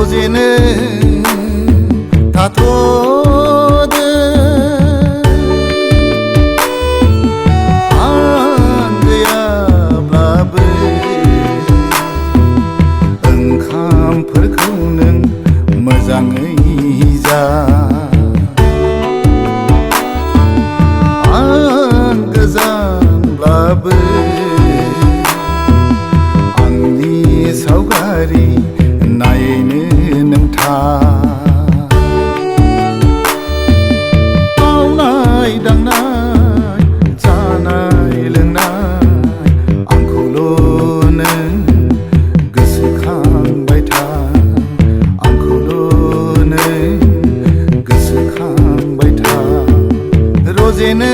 रजेनो थाथ'दो आं गैयाब्लाबो ओंखामफोरखौ नों मोजाङै जा आं गोजानब्लाबो आंनि सावगारि नायनो नों था मावनाय दांनाय जानाय लोंनाय आंखौल' नों गोसोखांबाय था आंखौल' नों गोसोखांबाय था रजेनो